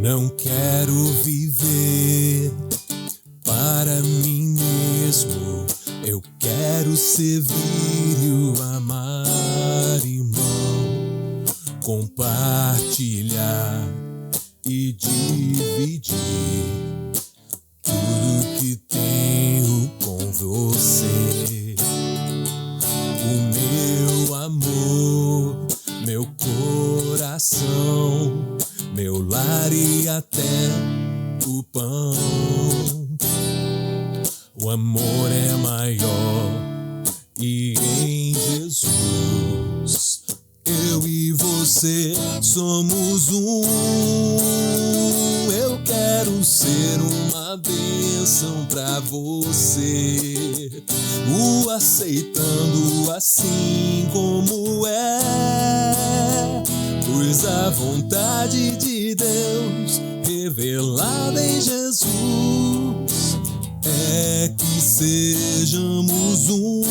Não quero viver para mim mesmo. Eu quero servir e o amar, irmão. Compartilhar e dividir tudo que tenho com você. O meu amor, meu coração, meu lar e até o pão. O amor é maior e em Jesus eu e você somos um. Eu quero ser uma bênção pra você, o aceitando assim como é, pois a vontade de Deus revelada em Jesus é que sejamos um.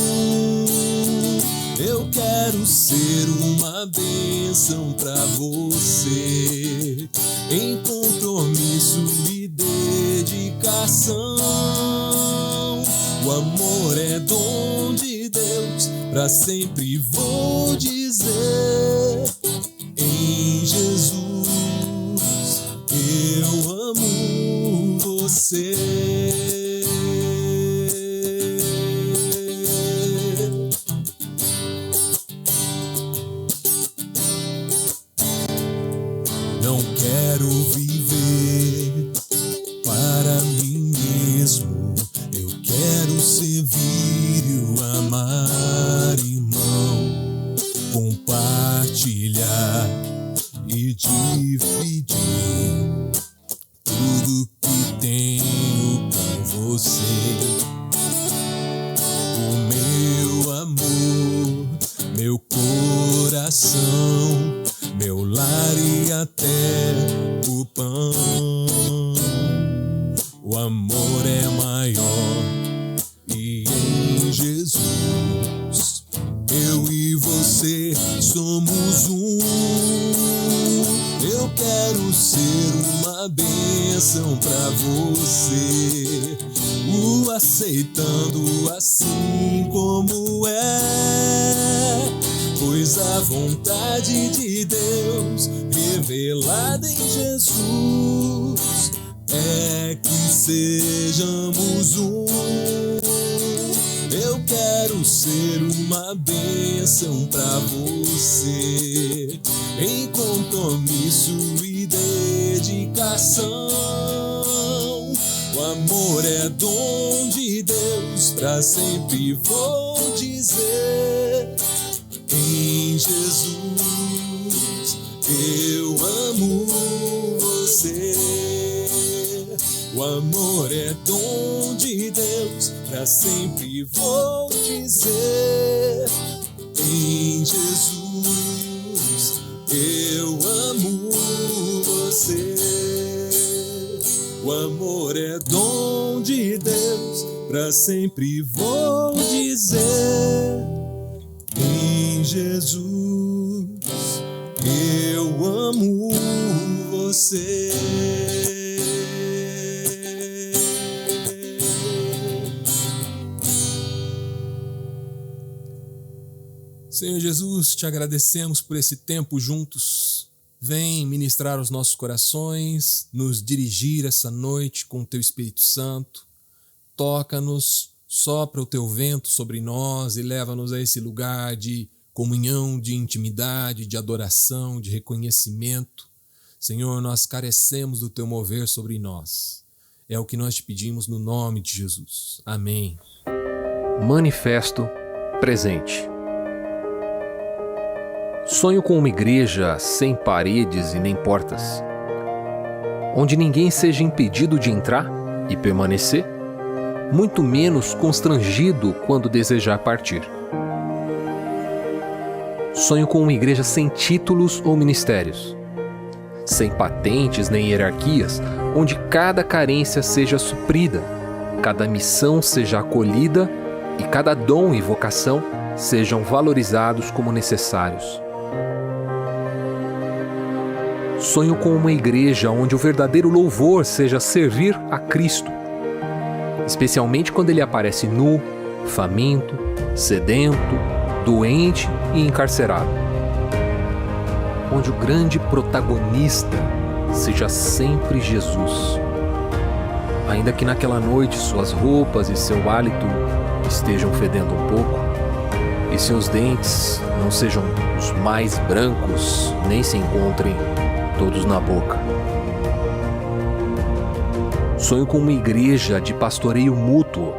Eu quero ser uma bênção pra você, em compromisso e dedicação. O amor é dom de Deus, pra sempre vou dizer. Em Jesus eu amo você. Não quero viver para mim mesmo. Eu quero servir e o amar, irmão. Compartilhar e dividir tudo que tenho com você. O meu amor, meu coração, meu lar e até o pão. O amor é maior e em Jesus eu e você somos um. Eu quero ser uma bênção pra você, o aceitando assim como é, pois a vontade de Deus revelada em Jesus é que sejamos um. Eu quero ser uma bênção pra você, em compromisso e dedicação. O amor é dom de Deus, pra sempre vou dizer. Em Jesus eu amo você. O amor é dom de Deus, pra sempre vou dizer. Em Jesus eu amo você. O amor é dom de Deus, pra sempre vou dizer. Em Jesus eu amo você. Senhor Jesus, te agradecemos por esse tempo juntos. Vem ministrar os nossos corações, nos dirigir essa noite com o teu Espírito Santo. Toca-nos, sopra o teu vento sobre nós e leva-nos a esse lugar de comunhão, de intimidade, de adoração, de reconhecimento. Senhor, nós carecemos do teu mover sobre nós. É o que nós te pedimos no nome de Jesus. Amém. Manifesto presente. Sonho com uma igreja sem paredes e nem portas, onde ninguém seja impedido de entrar e permanecer, muito menos constrangido quando desejar partir. Sonho com uma igreja sem títulos ou ministérios, sem patentes nem hierarquias, onde cada carência seja suprida, cada missão seja acolhida e cada dom e vocação sejam valorizados como necessários. Sonho com uma igreja onde o verdadeiro louvor seja servir a Cristo, especialmente quando ele aparece nu, faminto, sedento, doente e encarcerado. Onde o grande protagonista seja sempre Jesus, ainda que naquela noite suas roupas e seu hálito estejam fedendo um pouco, e seus dentes não sejam os mais brancos, nem se encontrem todos na boca. Sonho com uma igreja de pastoreio mútuo,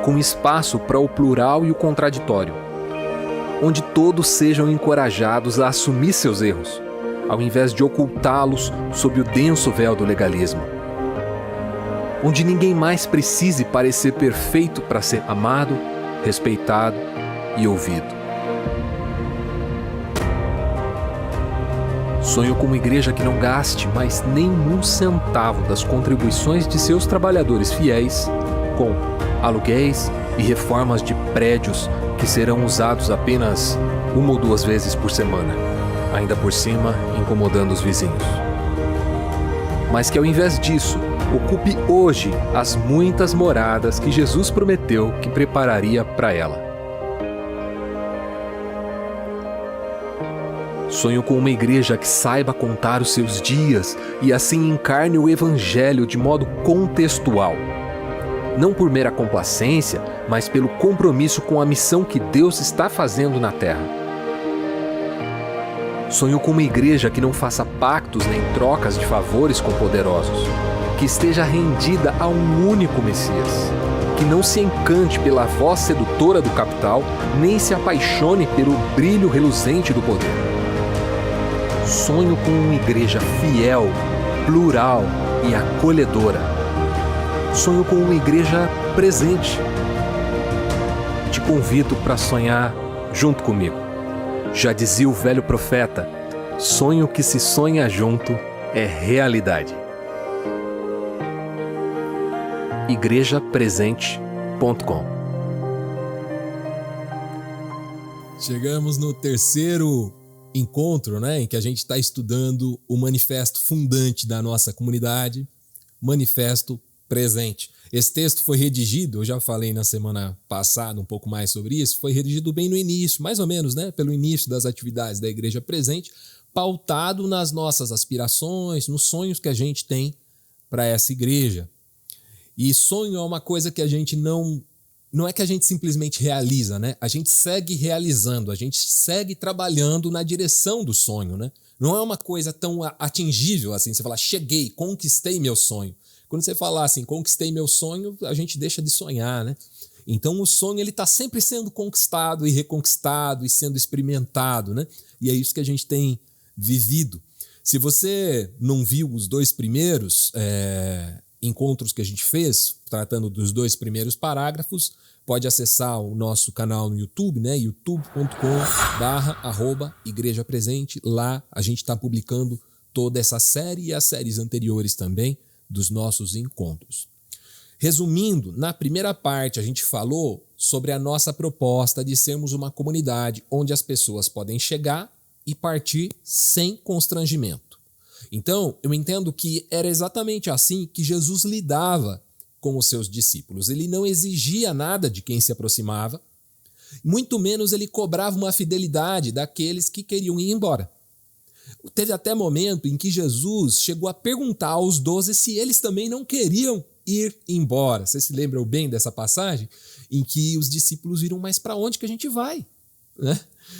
com espaço para o plural e o contraditório, onde todos sejam encorajados a assumir seus erros, ao invés de ocultá-los sob o denso véu do legalismo. Onde ninguém mais precise parecer perfeito para ser amado, respeitado e ouvido. Sonho com uma igreja que não gaste mais nem um centavo das contribuições de seus trabalhadores fiéis com aluguéis e reformas de prédios que serão usados apenas 1 ou 2 vezes por semana, ainda por cima incomodando os vizinhos. Mas que ao invés disso, ocupe hoje as muitas moradas que Jesus prometeu que prepararia para ela. Sonho com uma igreja que saiba contar os seus dias e assim encarne o Evangelho de modo contextual. Não por mera complacência, mas pelo compromisso com a missão que Deus está fazendo na terra. Sonho com uma igreja que não faça pactos nem trocas de favores com poderosos, que esteja rendida a um único Messias, que não se encante pela voz sedutora do capital, nem se apaixone pelo brilho reluzente do poder. Sonho com uma igreja fiel, plural e acolhedora. Sonho com uma igreja presente. Te convido para sonhar junto comigo. Já dizia o velho profeta, sonho que se sonha junto é realidade. igrejapresente.com. Chegamos no terceiro encontro, né, em que a gente está estudando o manifesto fundante da nossa comunidade, Manifesto Presente. Esse texto foi redigido, eu já falei na semana passada um pouco mais sobre isso, foi redigido bem no início, mais ou menos, né, pelo início das atividades da Igreja Presente, pautado nas nossas aspirações, nos sonhos que a gente tem para essa igreja. E sonho é uma coisa que a gente não é que a gente simplesmente realiza, né? A gente segue realizando, a gente segue trabalhando na direção do sonho, né? Não é uma coisa tão atingível assim, você fala, cheguei, conquistei meu sonho. Quando você falar assim, conquistei meu sonho, a gente deixa de sonhar, né? Então o sonho ele está sempre sendo conquistado e reconquistado e sendo experimentado, né? E é isso que a gente tem vivido. Se você não viu os 2 primeiros encontros que a gente fez, tratando dos 2 primeiros parágrafos, pode acessar o nosso canal no YouTube, né? youtube.com/Igreja Presente. Lá a gente está publicando toda essa série e as séries anteriores também dos nossos encontros. Resumindo, na primeira parte a gente falou sobre a nossa proposta de sermos uma comunidade onde as pessoas podem chegar e partir sem constrangimento. Então, eu entendo que era exatamente assim que Jesus lidava com os seus discípulos. Ele não exigia nada de quem se aproximava, muito menos ele cobrava uma fidelidade daqueles que queriam ir embora. Teve até momento em que Jesus chegou a perguntar aos 12 se eles também não queriam ir embora. Vocês se lembram bem dessa passagem? Em que os discípulos viram, mas para onde que a gente vai? Né?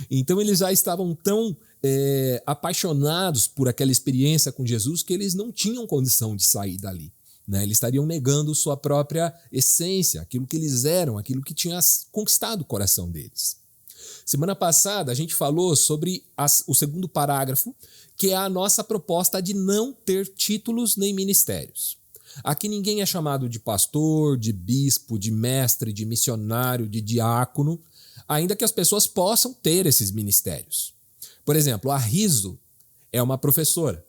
Então eles já estavam tão apaixonados por aquela experiência com Jesus que eles não tinham condição de sair dali. Né? Eles estariam negando sua própria essência, aquilo que eles eram, aquilo que tinha conquistado o coração deles. Semana passada a gente falou sobre o segundo parágrafo, que é a nossa proposta de não ter títulos nem ministérios. Aqui ninguém é chamado de pastor, de bispo, de mestre, de missionário, de diácono, ainda que as pessoas possam ter esses ministérios. Por exemplo, a Riso é uma professora,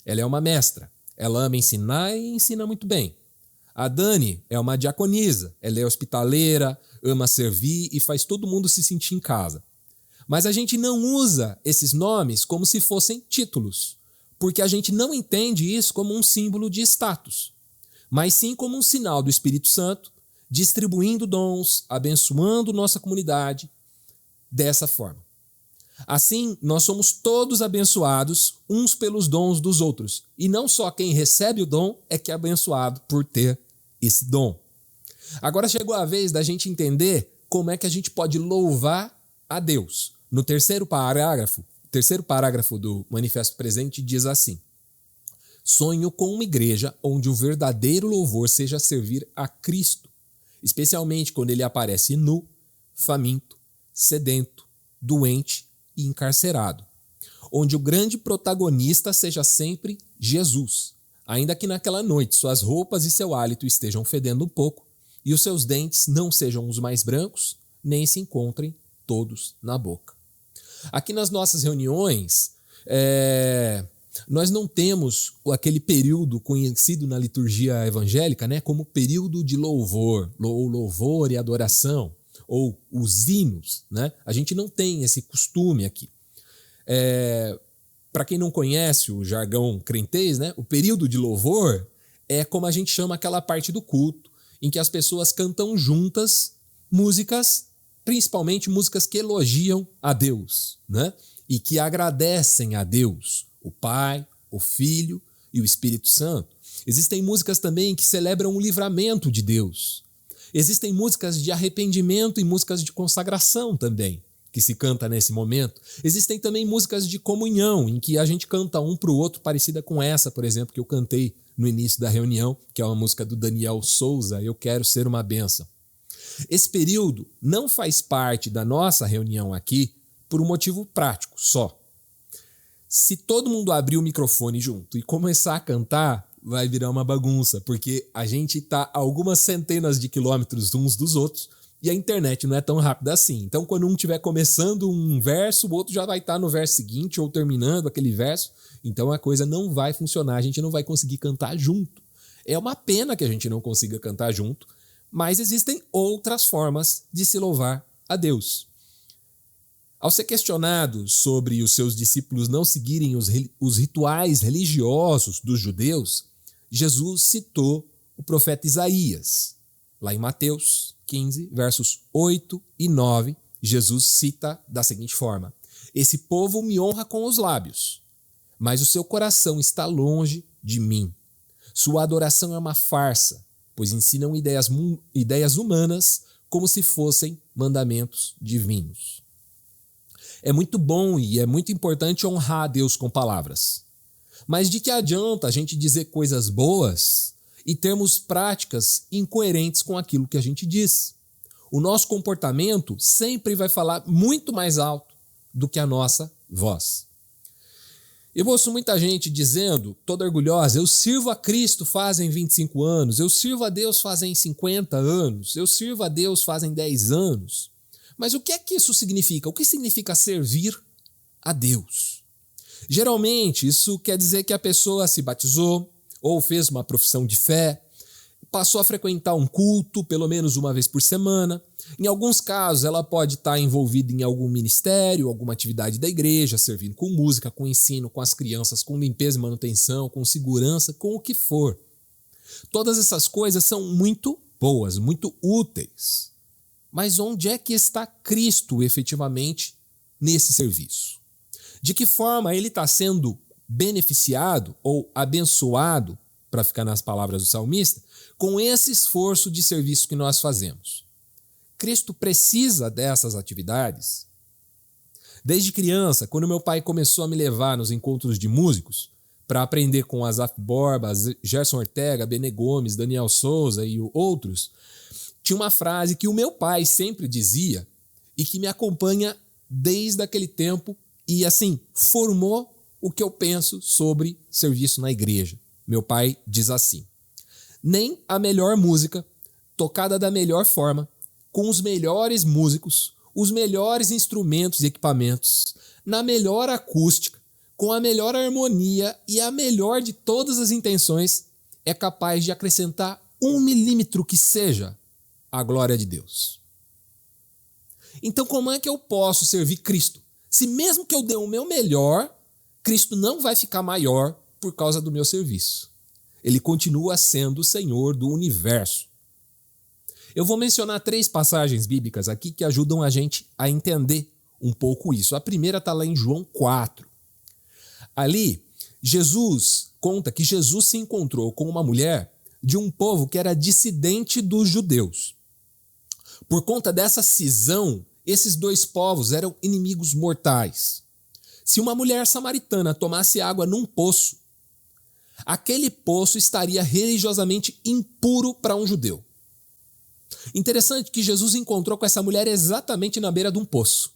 ela é uma mestra, ela ama ensinar e ensina muito bem. A Dani é uma diaconisa, ela é hospitaleira, ama servir e faz todo mundo se sentir em casa. Mas a gente não usa esses nomes como se fossem títulos, porque a gente não entende isso como um símbolo de status, mas sim como um sinal do Espírito Santo distribuindo dons, abençoando nossa comunidade dessa forma. Assim, nós somos todos abençoados uns pelos dons dos outros, e não só quem recebe o dom é que é abençoado por ter esse dom. Agora chegou a vez da gente entender como é que a gente pode louvar a Deus. No terceiro parágrafo do Manifesto Presente diz assim: sonho com uma igreja onde o verdadeiro louvor seja servir a Cristo, especialmente quando ele aparece nu, faminto, sedento, doente e encarcerado, onde o grande protagonista seja sempre Jesus, ainda que naquela noite suas roupas e seu hálito estejam fedendo um pouco e os seus dentes não sejam os mais brancos, nem se encontrem todos na boca. Aqui nas nossas reuniões, nós não temos aquele período conhecido na liturgia evangélica, né, como período de louvor, ou louvor e adoração, ou os hinos, né? A gente não tem esse costume aqui. Para quem não conhece o jargão crentez, né, o período de louvor é como a gente chama aquela parte do culto, em que as pessoas cantam juntas músicas, principalmente músicas que elogiam a Deus, né? E que agradecem a Deus, o Pai, o Filho e o Espírito Santo. Existem músicas também que celebram o livramento de Deus. Existem músicas de arrependimento e músicas de consagração também, que se canta nesse momento. Existem também músicas de comunhão, em que a gente canta um para o outro, parecida com essa, por exemplo, que eu cantei no início da reunião, que é uma música do Daniel Souza, Eu Quero Ser Uma Bênção. Esse período não faz parte da nossa reunião aqui por um motivo prático só. Se todo mundo abrir o microfone junto e começar a cantar, vai virar uma bagunça, porque a gente está a algumas centenas de quilômetros uns dos outros e a internet não é tão rápida assim. Então, quando um estiver começando um verso, o outro já vai estar no verso seguinte ou terminando aquele verso. Então, a coisa não vai funcionar, a gente não vai conseguir cantar junto. É uma pena que a gente não consiga cantar junto, mas existem outras formas de se louvar a Deus. Ao ser questionado sobre os seus discípulos não seguirem os rituais religiosos dos judeus, Jesus citou o profeta Isaías. Lá em Mateus 15, versos 8 e 9, Jesus cita da seguinte forma: esse povo me honra com os lábios, mas o seu coração está longe de mim. Sua adoração é uma farsa, pois ensinam ideias humanas como se fossem mandamentos divinos. É muito bom e é muito importante honrar a Deus com palavras. Mas de que adianta a gente dizer coisas boas e termos práticas incoerentes com aquilo que a gente diz? O nosso comportamento sempre vai falar muito mais alto do que a nossa voz. Eu ouço muita gente dizendo, toda orgulhosa, eu sirvo a Cristo fazem 25 anos, eu sirvo a Deus fazem 50 anos, eu sirvo a Deus fazem 10 anos. Mas o que é que isso significa? O que significa servir a Deus? Geralmente, isso quer dizer que a pessoa se batizou ou fez uma profissão de fé, passou a frequentar um culto pelo menos uma vez por semana. Em alguns casos, ela pode estar envolvida em algum ministério, alguma atividade da igreja, servindo com música, com ensino, com as crianças, com limpeza e manutenção, com segurança, com o que for. Todas essas coisas são muito boas, muito úteis. Mas onde é que está Cristo efetivamente nesse serviço? De que forma ele está sendo beneficiado ou abençoado, para ficar nas palavras do salmista, com esse esforço de serviço que nós fazemos? Cristo precisa dessas atividades? Desde criança, quando meu pai começou a me levar nos encontros de músicos para aprender com Asaf Borba, Gerson Ortega, Benê Gomes, Daniel Souza e outros, tinha uma frase que o meu pai sempre dizia e que me acompanha desde aquele tempo e, assim, formou o que eu penso sobre serviço na igreja. Meu pai diz assim: nem a melhor música, tocada da melhor forma, com os melhores músicos, os melhores instrumentos e equipamentos, na melhor acústica, com a melhor harmonia e a melhor de todas as intenções, é capaz de acrescentar 1 milímetro que seja a glória de Deus. Então, como é que eu posso servir Cristo? Se mesmo que eu dê o meu melhor, Cristo não vai ficar maior por causa do meu serviço. Ele continua sendo o Senhor do universo. Eu vou mencionar 3 passagens bíblicas aqui que ajudam a gente a entender um pouco isso. A primeira está lá em João 4. Ali, Jesus conta que Jesus se encontrou com uma mulher de um povo que era dissidente dos judeus. Por conta dessa cisão, esses 2 povos eram inimigos mortais. Se uma mulher samaritana tomasse água num poço, aquele poço estaria religiosamente impuro para um judeu. Interessante que Jesus encontrou com essa mulher exatamente na beira de um poço.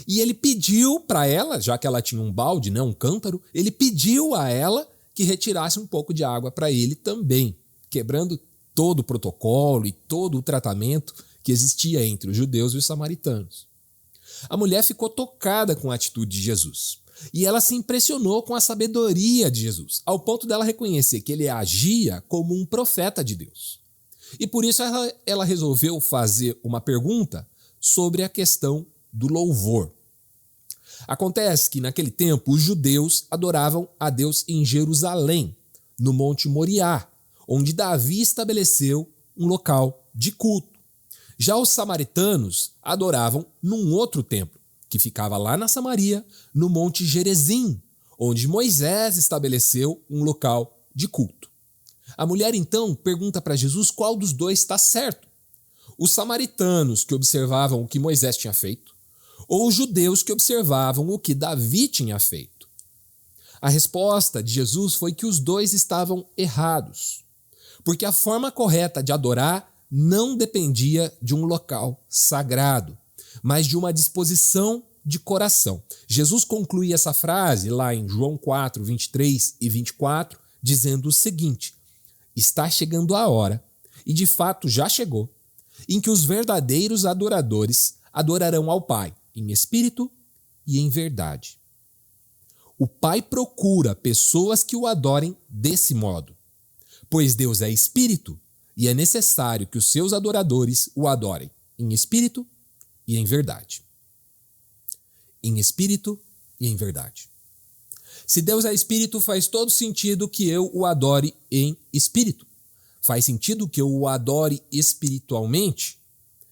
E ele pediu para ela, já que ela tinha um balde, um cântaro, ele pediu a ela que retirasse um pouco de água para ele também, quebrando todo o protocolo e todo o tratamento que existia entre os judeus e os samaritanos. A mulher ficou tocada com a atitude de Jesus. E ela se impressionou com a sabedoria de Jesus, ao ponto dela reconhecer que ele agia como um profeta de Deus. E por isso ela resolveu fazer uma pergunta sobre a questão do louvor. Acontece que naquele tempo os judeus adoravam a Deus em Jerusalém, no Monte Moriá, onde Davi estabeleceu um local de culto. Já os samaritanos adoravam num outro templo, que ficava lá na Samaria, no Monte Gerizim, onde Moisés estabeleceu um local de culto. A mulher então pergunta para Jesus qual dos 2 está certo. Os samaritanos que observavam o que Moisés tinha feito, ou os judeus que observavam o que Davi tinha feito. A resposta de Jesus foi que os 2 estavam errados, porque a forma correta de adorar não dependia de um local sagrado, mas de uma disposição de coração. Jesus conclui essa frase lá em João 4, 23 e 24, dizendo o seguinte: está chegando a hora, e de fato já chegou, em que os verdadeiros adoradores adorarão ao Pai, em espírito e em verdade. O Pai procura pessoas que o adorem desse modo, pois Deus é espírito e é necessário que os seus adoradores o adorem em espírito e em verdade. Em espírito e em verdade. Se Deus é espírito, faz todo sentido que eu o adore em espírito. Faz sentido que eu o adore espiritualmente.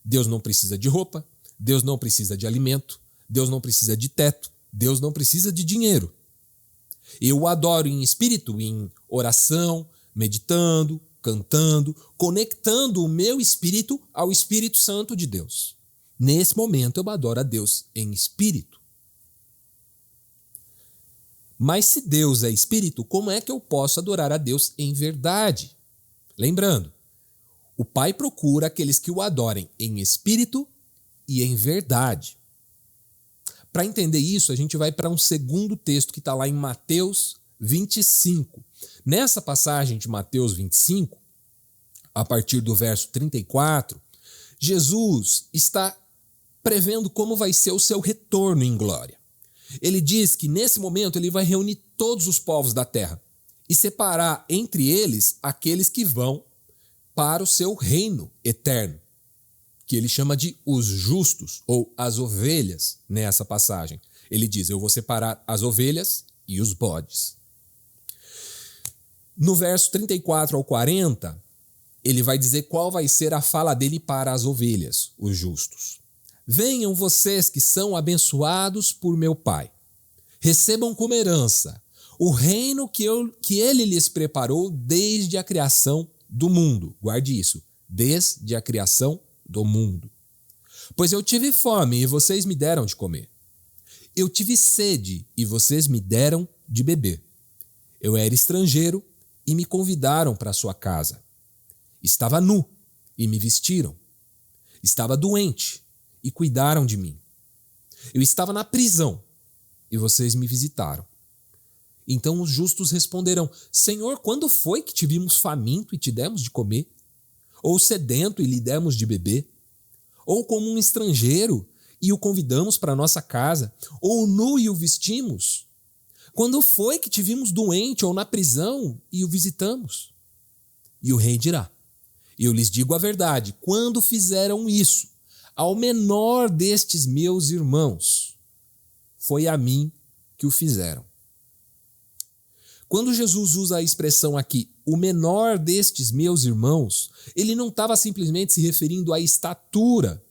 Deus não precisa de roupa, Deus não precisa de alimento, Deus não precisa de teto, Deus não precisa de dinheiro. Eu o adoro em espírito, em oração, meditando, cantando, conectando o meu espírito ao Espírito Santo de Deus. Nesse momento eu adoro a Deus em espírito. Mas se Deus é espírito, como é que eu posso adorar a Deus em verdade? Lembrando, o Pai procura aqueles que o adorem em espírito e em verdade. Para entender isso, a gente vai para um segundo texto que está lá em Mateus 25. Nessa passagem de Mateus 25, a partir do verso 34, Jesus está prevendo como vai ser o seu retorno em glória. Ele diz que nesse momento ele vai reunir todos os povos da terra e separar entre eles aqueles que vão para o seu reino eterno, que ele chama de os justos ou as ovelhas nessa passagem. Ele diz: eu vou separar as ovelhas e os bodes. No verso 34 ao 40, ele vai dizer qual vai ser a fala dele para as ovelhas, os justos. Venham vocês que são abençoados por meu Pai. Recebam como herança o reino que ele lhes preparou desde a criação do mundo. Guarde isso, desde a criação do mundo. Pois eu tive fome e vocês me deram de comer. Eu tive sede e vocês me deram de beber. Eu era estrangeiro e me convidaram para sua casa. Estava nu e me vestiram. Estava doente e cuidaram de mim. Eu estava na prisão e vocês me visitaram. Então os justos responderão: Senhor, quando foi que te vimos faminto e te demos de comer? Ou sedento e lhe demos de beber? Ou como um estrangeiro e o convidamos para nossa casa? Ou nu e o vestimos? Quando foi que te vimos doente ou na prisão e o visitamos? E o rei dirá: eu lhes digo a verdade, quando fizeram isso ao menor destes meus irmãos, foi a mim que o fizeram. Quando Jesus usa a expressão aqui, o menor destes meus irmãos, ele não estava simplesmente se referindo à estatura.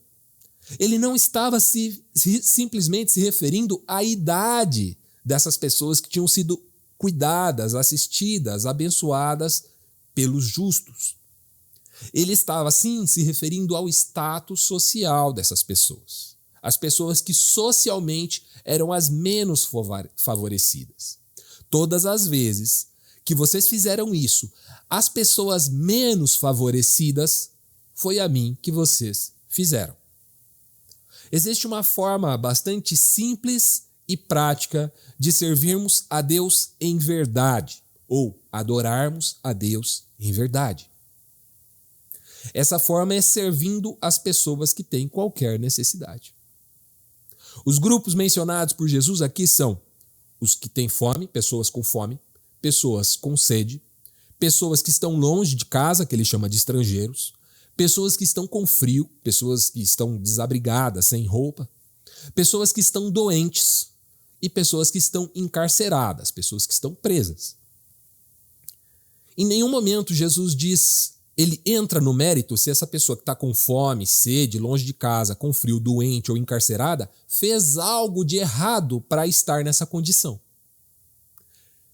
Ele não estava simplesmente se referindo à idade dessas pessoas que tinham sido cuidadas, assistidas, abençoadas pelos justos. Ele estava, sim, se referindo ao status social dessas pessoas. As pessoas que socialmente eram as menos favorecidas. Todas as vezes que vocês fizeram isso, as pessoas menos favorecidas, foi a mim que vocês fizeram. Existe uma forma bastante simples e prática de servirmos a Deus em verdade, ou adorarmos a Deus em verdade. Essa forma é servindo as pessoas que têm qualquer necessidade. Os grupos mencionados por Jesus aqui são os que têm fome, pessoas com sede, pessoas que estão longe de casa, que ele chama de estrangeiros, pessoas que estão com frio, pessoas que estão desabrigadas, sem roupa, pessoas que estão doentes e pessoas que estão encarceradas, pessoas que estão presas. Em nenhum momento Jesus ele entra no mérito se essa pessoa que está com fome, sede, longe de casa, com frio, doente ou encarcerada, fez algo de errado para estar nessa condição.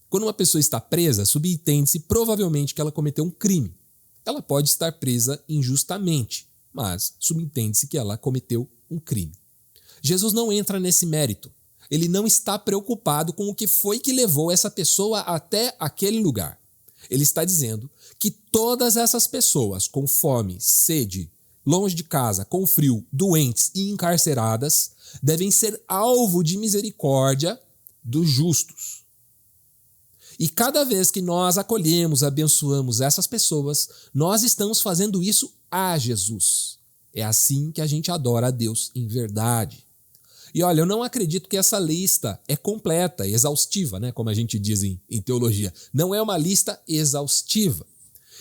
Quando uma pessoa está presa, subentende-se provavelmente que ela cometeu um crime. Ela pode estar presa injustamente, mas subentende-se que ela cometeu um crime. Jesus não entra nesse mérito. Ele não está preocupado com o que foi que levou essa pessoa até aquele lugar. Ele está dizendo que todas essas pessoas com fome, sede, longe de casa, com frio, doentes e encarceradas devem ser alvo de misericórdia dos justos. E cada vez que nós acolhemos, abençoamos essas pessoas, nós estamos fazendo isso a Jesus. É assim que a gente adora a Deus em verdade. E olha, eu não acredito que essa lista é completa, exaustiva, né? Como a gente diz em teologia. Não é uma lista exaustiva.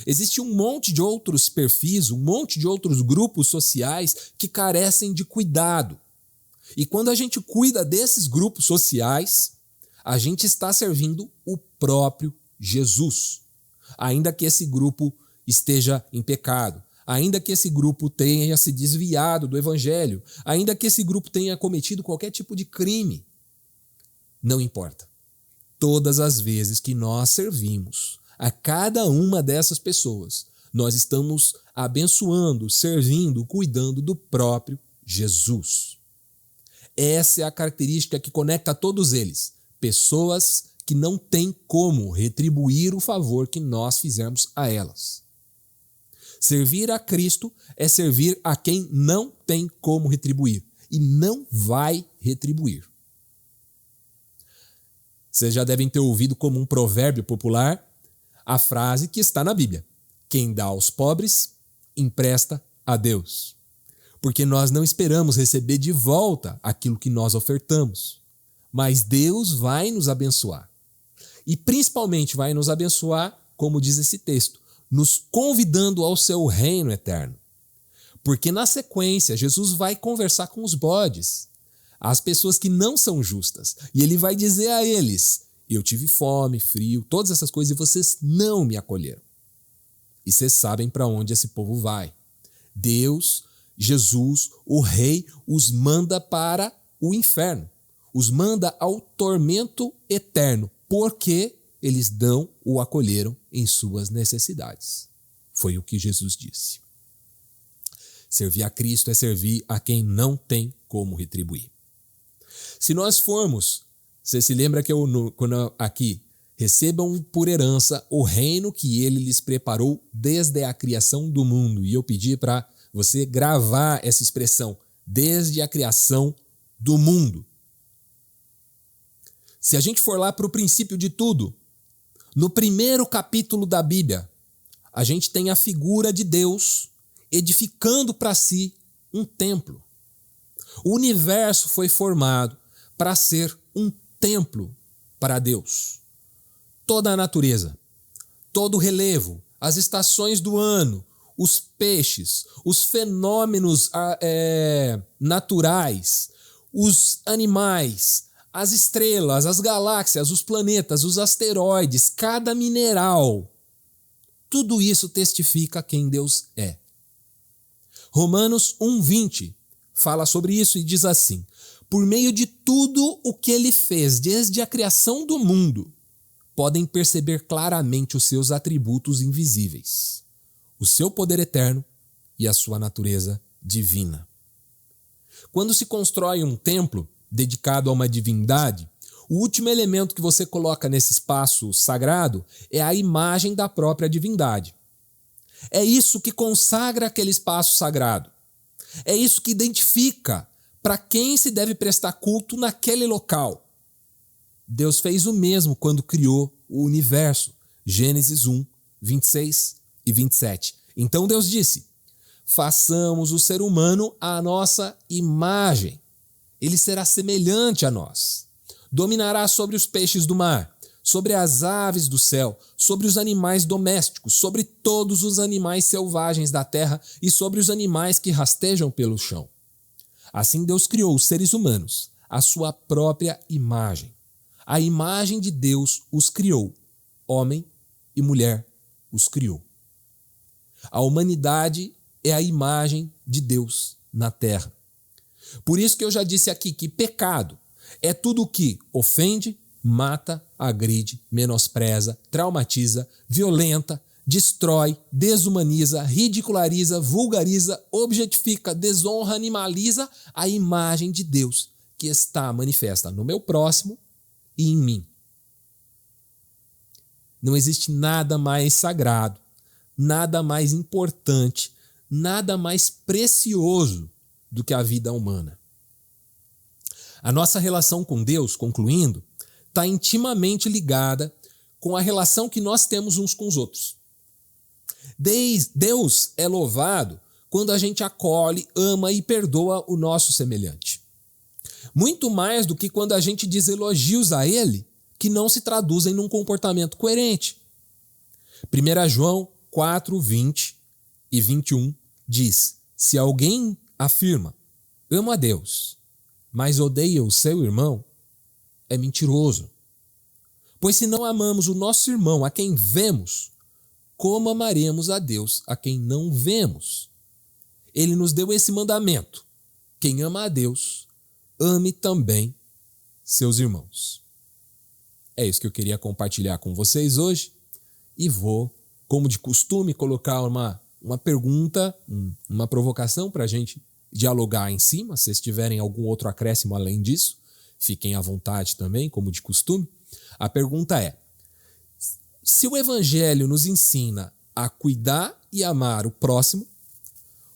Existe um monte de outros perfis, um monte de outros grupos sociais que carecem de cuidado. E quando a gente cuida desses grupos sociais, a gente está servindo o próprio Jesus. Ainda que esse grupo esteja em pecado, ainda que esse grupo tenha se desviado do evangelho, ainda que esse grupo tenha cometido qualquer tipo de crime, não importa. Todas as vezes que nós servimos a cada uma dessas pessoas, nós estamos abençoando, servindo, cuidando do próprio Jesus. Essa é a característica que conecta todos eles. Pessoas que não têm como retribuir o favor que nós fizemos a elas. Servir a Cristo é servir a quem não tem como retribuir e não vai retribuir. Vocês já devem ter ouvido como um provérbio popular a frase que está na Bíblia: quem dá aos pobres, empresta a Deus. Porque nós não esperamos receber de volta aquilo que nós ofertamos, mas Deus vai nos abençoar. E principalmente vai nos abençoar, como diz esse texto, nos convidando ao seu reino eterno. Porque na sequência, Jesus vai conversar com os bodes, as pessoas que não são justas, e ele vai dizer a eles: eu tive fome, frio, todas essas coisas, e vocês não me acolheram. E vocês sabem para onde esse povo vai. Deus, Jesus, o rei, os manda para o inferno, os manda ao tormento eterno, porque eles não o acolheram em suas necessidades. Foi o que Jesus disse. Servir a Cristo é servir a quem não tem como retribuir. Se nós formos, você se lembra que quando aqui, recebam por herança o reino que ele lhes preparou desde a criação do mundo. E eu pedi para você gravar essa expressão, desde a criação do mundo. Se a gente for lá para o princípio de tudo, no primeiro capítulo da Bíblia, a gente tem a figura de Deus edificando para si um templo. O universo foi formado para ser um templo para Deus. Toda a natureza, todo o relevo, as estações do ano, os peixes, os fenômenos naturais, os animais, as estrelas, as galáxias, os planetas, os asteroides, cada mineral. Tudo isso testifica quem Deus é. Romanos 1:20 fala sobre isso e diz assim: por meio de tudo o que ele fez desde a criação do mundo, podem perceber claramente os seus atributos invisíveis, o seu poder eterno e a sua natureza divina. Quando se constrói um templo dedicado a uma divindade, o último elemento que você coloca nesse espaço sagrado é a imagem da própria divindade. É isso que consagra aquele espaço sagrado. É isso que identifica para quem se deve prestar culto naquele local. Deus fez o mesmo quando criou o universo. Gênesis 1, 26 e 27. Então Deus disse: façamos o ser humano à nossa imagem. Ele será semelhante a nós. Dominará sobre os peixes do mar, sobre as aves do céu, sobre os animais domésticos, sobre todos os animais selvagens da terra e sobre os animais que rastejam pelo chão. Assim Deus criou os seres humanos, à sua própria imagem. A imagem de Deus os criou, homem e mulher os criou. A humanidade é a imagem de Deus na terra. Por isso que eu já disse aqui que pecado é tudo que ofende, mata, agride, menospreza, traumatiza, violenta, destrói, desumaniza, ridiculariza, vulgariza, objetifica, desonra, animaliza a imagem de Deus que está manifesta no meu próximo e em mim. Não existe nada mais sagrado, nada mais importante, nada mais precioso do que a vida humana. A nossa relação com Deus, concluindo, está intimamente ligada com a relação que nós temos uns com os outros. Deus é louvado quando a gente acolhe, ama e perdoa o nosso semelhante. Muito mais do que quando a gente diz elogios a Ele que não se traduzem num comportamento coerente. 1 João 4, 20 e 21 diz: se alguém afirma, amo a Deus, mas odeia o seu irmão, é mentiroso. Pois se não amamos o nosso irmão a quem vemos, como amaremos a Deus a quem não vemos? Ele nos deu esse mandamento: quem ama a Deus, ame também seus irmãos. É isso que eu queria compartilhar com vocês hoje e vou, como de costume, colocar uma pergunta, uma provocação para a gente dialogar em cima. Se vocês tiverem algum outro acréscimo além disso, fiquem à vontade também, como de costume. A pergunta é: se o Evangelho nos ensina a cuidar e amar o próximo,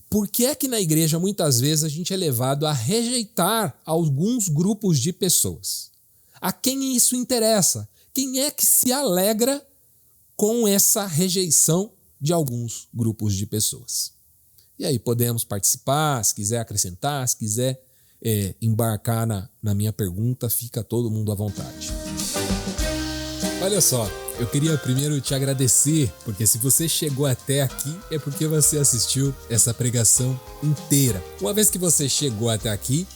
por que é que na igreja muitas vezes a gente é levado a rejeitar alguns grupos de pessoas? A quem isso interessa? Quem é que se alegra com essa rejeição de alguns grupos de pessoas? E aí podemos participar, se quiser acrescentar, se quiser embarcar na minha pergunta, fica todo mundo à vontade. Olha só, eu queria primeiro te agradecer, porque se você chegou até aqui, é porque você assistiu essa pregação inteira. Uma vez que você chegou até aqui,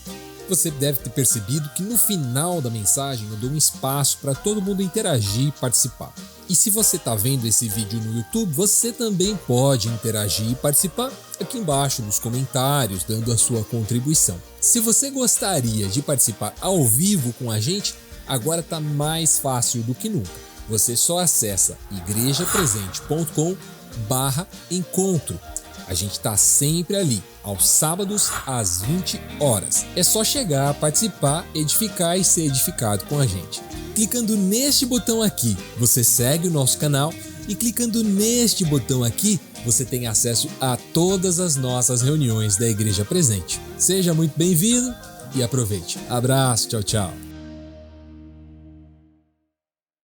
você deve ter percebido que no final da mensagem eu dou um espaço para todo mundo interagir e participar. E se você está vendo esse vídeo no YouTube, você também pode interagir e participar aqui embaixo nos comentários, dando a sua contribuição. Se você gostaria de participar ao vivo com a gente, agora está mais fácil do que nunca. Você só acessa igrejapresente.com/encontro. A gente está sempre ali, aos sábados, às 20 horas. É só chegar, participar, edificar e ser edificado com a gente. Clicando neste botão aqui, você segue o nosso canal e clicando neste botão aqui, você tem acesso a todas as nossas reuniões da Igreja Presente. Seja muito bem-vindo e aproveite. Abraço, tchau, tchau.